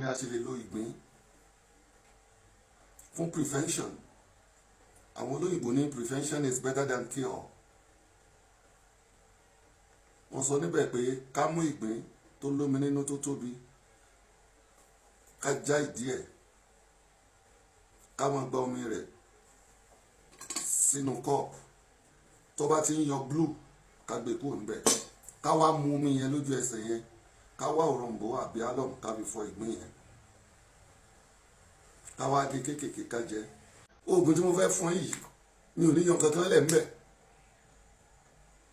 bí a ṣe lè lo ìgbín fún prevention. Àwọn olóyìnbó ní prevention is better than cure. Wọ́n sọ níbẹ̀ pé ká mú ìgbín tó lómi nínú tó tóbi, ká já ìdí ẹ̀, ká máa gba omi rẹ̀ sínú cup. Tó bá ti ń yọ blue, ká gbé kúrò níbẹ̀. Ká wá mu omi yẹn lójú ẹsẹ̀ yẹn, ká wá òrombó àbí alum ká fi fọ ìgbín yẹn. Ká wá gé kéékèèké ká jẹ. Oògùn tí mo fẹ́ fún yìí mi ò ní yan kankan lẹ̀ ńbẹ̀.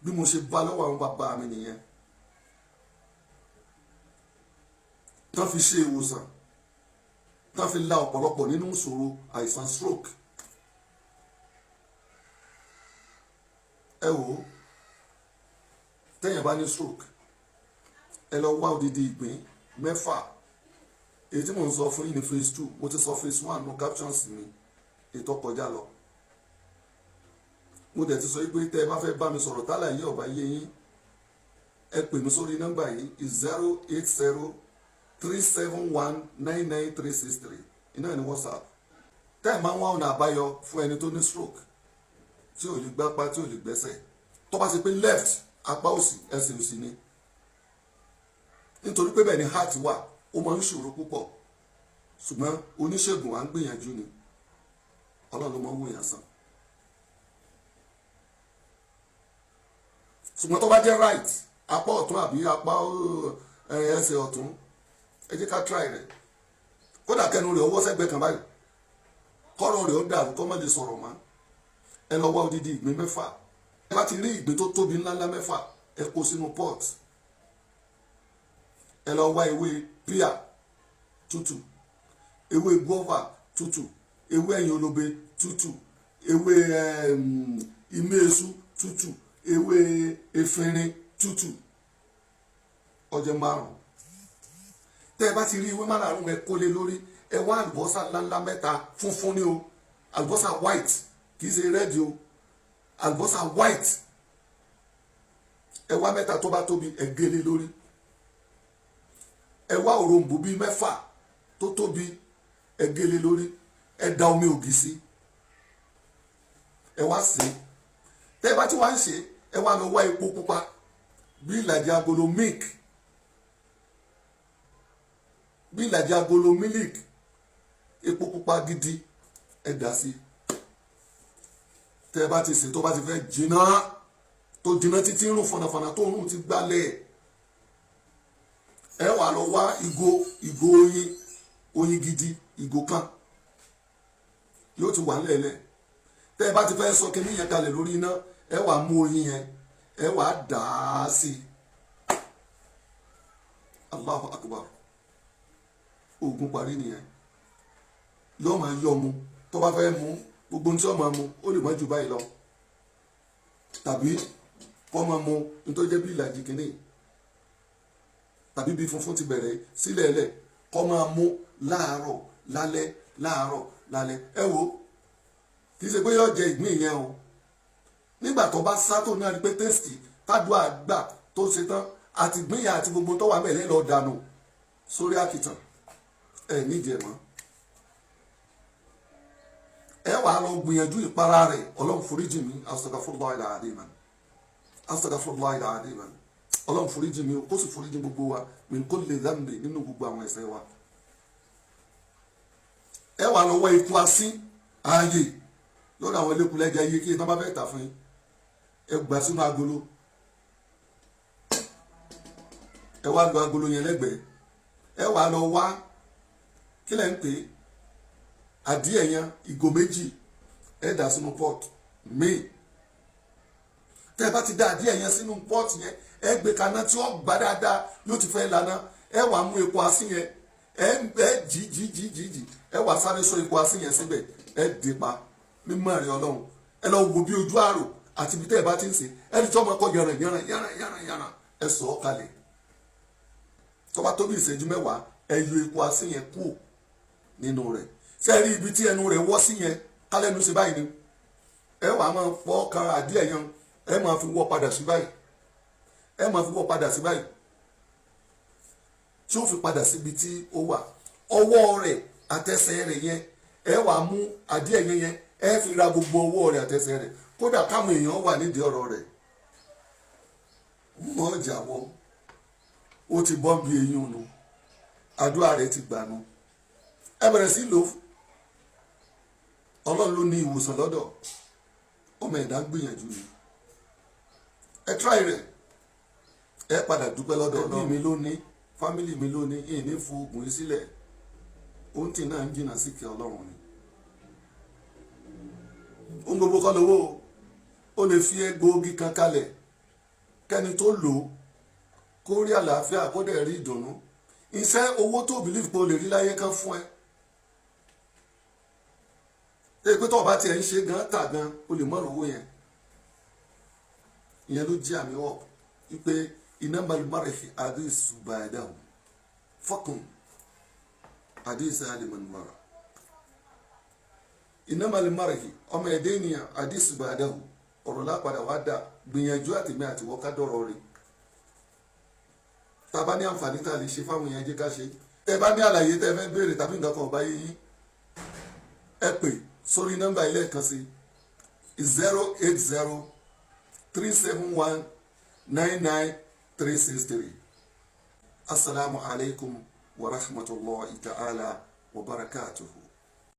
Bí mo ṣe bá lọ́wọ́ àwọn bàbá mi nìyẹn. Tán fi ṣe ìwòsàn, tán fi la ọ̀pọ̀lọpọ̀ nínú ìṣòro àìsàn stroke. Ẹ wò ó, tẹ́yìn bá ní stroke, ẹ lọ wá odidi ìgbín 6. Èyí tí mò ń sọ fún yín ní phase 2, mo ti sọ phase 1 no captions mi ètò kọjá lọ. Mo dẹ̀ ti sọ pé tẹ́ ẹ bá fẹ́ bá mi sọ̀rọ̀ tálà yìí ọ̀bá yé yín, ẹ pè mí sórí nọ́mbà yìí 08037199363. Iná ní WhatsApp. Tẹ́ ẹ máa ń wá ọ̀nà àbáyọ fún ẹni tó ní stroke, tí ò lè gbápá, tí ò lè gbẹ́sẹ̀. Tó bá ṣe pé left apá òsì ẹsẹ̀ òsì ni, nítorí pé bẹ́ẹ̀ ni heart wà, ó máa ń ṣòro púpọ̀. Ṣùgbọ́n oníṣègùn à ń gbìyànjú ni, Ọlọ́run ló máa ń wò yàn sàn. Ṣùgbọ́n tó bá jẹ́ right apá ọ̀tún àbí apá ẹsẹ̀ ọ̀tún, ẹ jẹ́ ká try rẹ̀. Kódà kẹnu rẹ̀ ọwọ́ sẹ́gbẹ̀ẹ́ kan báyìí, kọ́rọ̀ rẹ̀ ó dàrú kọ́ mọ́ lè sọ̀rọ̀ mọ́. Ẹ lọ wá odidi ìgbín 6. Ẹ bá ti rí ìgbín tó tóbi ńláńlá 6, ẹ kó sínú pot. Ẹ lọ wá ewé píà tútù, ewé guava tútù, ewé ẹ̀yìn olóbe tútù, ewé ìmẹ̀sù tútù, ewé efinrin tútù. Ọjọ́ 5. Tẹ́ ẹ bá ti rí ewé 5 ẹ kó lé lórí. Ẹ wá àlùbọ́sà ńláńlá 3 funfun ni o, àlùbọ́sà white kì í ṣe red o, àlùbọ́sà white. Ẹ wá 3 tó bá tóbi ẹ gé lé lórí. Ẹ wá òrombó bíi 6 tó tóbi ẹ gé lé lórí. Ẹ da omi ògì sí, ẹ wá sè é. Tẹ́ ẹ bá ti wá ń ṣe, ẹ wá lọ wá epo pupa bí ìlàjì agolo milk, bí ìlàjì agolo milk, epo pupa gidi ẹ dà sí. Tẹ́ ẹ bá ti sè tó bá ti fẹ́ jiná, tó jiná títí ń rùn fọ̀nàfọ̀nà tó rùn ti gbálẹ̀, ẹ wá lọ wá ìgò oyin gidi, ìgò kan yóò ti wà nílẹ̀. Tẹ́ ẹ bá ti fẹ́ sọ kíní yẹn kalẹ̀ lórí iná, ẹ wá mú oyin yẹn, ẹ wá dà á sí. Allahu Akbar. Oògùn parí nìyẹn. Yóò máa yọ mu. Tó bá fẹ́ mu, gbogbo tí ó máa mu ó lè má ju báyìí lọ. Tàbí kó máa mu nítorí jẹ́ bí ìlàjì kíní, tàbí bí funfun ti bẹ̀rẹ̀ sílẹ̀ ẹlẹ̀, kó máa mu láàárọ̀ lálẹ́, láàárọ̀ lálẹ́. Ẹ wo, kì í ṣe pé yóò jẹ ìgbín yẹn o. Nígbà tó bá sá tó ní àrí pé tẹ́sítì tádùá àgbà tó ṣe tán, àti ìgbín yẹn àti gbogbo tó wà mẹ́lẹ́ lọ dànù sórí àkìtàn. Ẹ nídìí ẹ̀ mọ́. Ẹ wàá lọ gbìyànjú ìpara rẹ̀. Ọlọ́run foríjì mi, astaghfirullah al-azim, astaghfirullah al-azim. Ọlọ́run foríjì mi, kó sì foríjì gbogbo wa min kulli dhanbi, nínú gbogbo àwọn ẹ̀ṣẹ̀ wa. Ẹ wàá lọ wá ikú asín ààyè lọ́dọ̀ àwọn elékulẹ́jà iye kí ẹ tán bá fẹ́ tà fún yín. Ẹ gbà sínú agolo. Ẹ wá lọ agolo yẹn lẹ́gbẹ̀ẹ́. Ẹ wàá lọ wá kí lẹ́ ń pè é, adìẹ yẹn ìgò 2, ẹ dà sínú pot míì. Tẹ́ ẹ bá ti dá adìẹ yẹn sínú pot yẹn, ẹ gbé kaná tí ó gbá dáadáa, yóò ti fẹ́ lana. Ẹ wàá mú epo asín yẹn, ẹ jì, ẹ wàá sáré sọ epo asín yẹn síbẹ̀, ẹ dè pa. Mímọ́ ẹ̀rí Ọlọ́run. Ẹ lọ wo bí ojú àrò àti ibi tẹ́ ẹ bá ti ń ṣe, ẹni tí ọmọ kọ yànrà ẹ sọ ọ́ kalẹ̀. Tó bá tó bí ìṣẹ́jú 10, ẹ yọ epo asín yẹn kúrò nínú rẹ̀. Ṣé ẹ rí ibi tí ẹnu rẹ̀ wọ́ sí yẹn, kálẹ́nu ṣe báyìí ni. Ẹ wàá máa fọ́ kan adìẹ yẹn, ẹ máa fi wọ́ padà sí báyìí, ẹ máa fi wọ́ padà sí báyìí, tí ó fi padà síbi tí ó wà. ọwọ́ rẹ̀ àtẹsẹ̀ rẹ̀ yẹn ẹ wà mú adìẹ yẹn ẹ fi ra gbogbo ọwọ́ rẹ̀ àtẹsẹ̀ rẹ̀ kódà káwọn èèyàn wà nídìí ọ̀rọ̀ rẹ̀ mọ́ jàwọ́ ó ti bọ́ bí eyín nu àdúrà rẹ̀ ti gbà nu ẹ bẹ̀rẹ̀ sí lò ọlọ́run ló ní ìwòsàn lọ́dọ̀ ọmọ ẹ̀dá ń gbìyànjú ni ẹ tíráì rẹ̀ ẹ padà dúpẹ́ lọ́dọ̀ ọlọ́run mi ló ní fámìlì mi ló ní ìní fún oògùn yìí sílẹ̀ ohun tí náà ń jìnnà sí kí ọlọ́run ni ohun gbogbo kọ́ lówó ó lè fi egbòogi kan kalẹ̀ kẹ́ni tó lò ó kó rí àlàáfíà kó dẹ̀ rí ìdùnnú iṣẹ́ owó tó bìlíf pé o lè rí láyé kan fún ẹ pé tó o bá tiẹ̀ ń ṣe gan tà gan o lè mọ̀rọ̀ owó yẹn ìyẹn ló jẹ́ àmì ọ̀ wípé iná malmarhi àdìsù bàdáhù fọkùn àdìsù àlìmọ̀nùmọ̀rà iná malmarhi ọmọ ẹ̀dẹ́ ènìyàn àdìsù bàdáhù ọ̀rọ̀ lápadà wá dà gbìyànjú àtìmí àtiwọ́ ká dọ̀rọ̀ rẹ̀ tá a bá ní àǹfààní tá a lè ṣe fáwọn èèyàn jẹ́ ká ṣe tẹ́ bá ní àlàyé tẹ́ fẹ́ béèrè tàbí nǹkan kan ọba yín ẹ pè sórí nọ́mbà ilé kan sí 08037199363. Assalamu alaikum wa rahmatullahi ta'ala wa barakatuhu.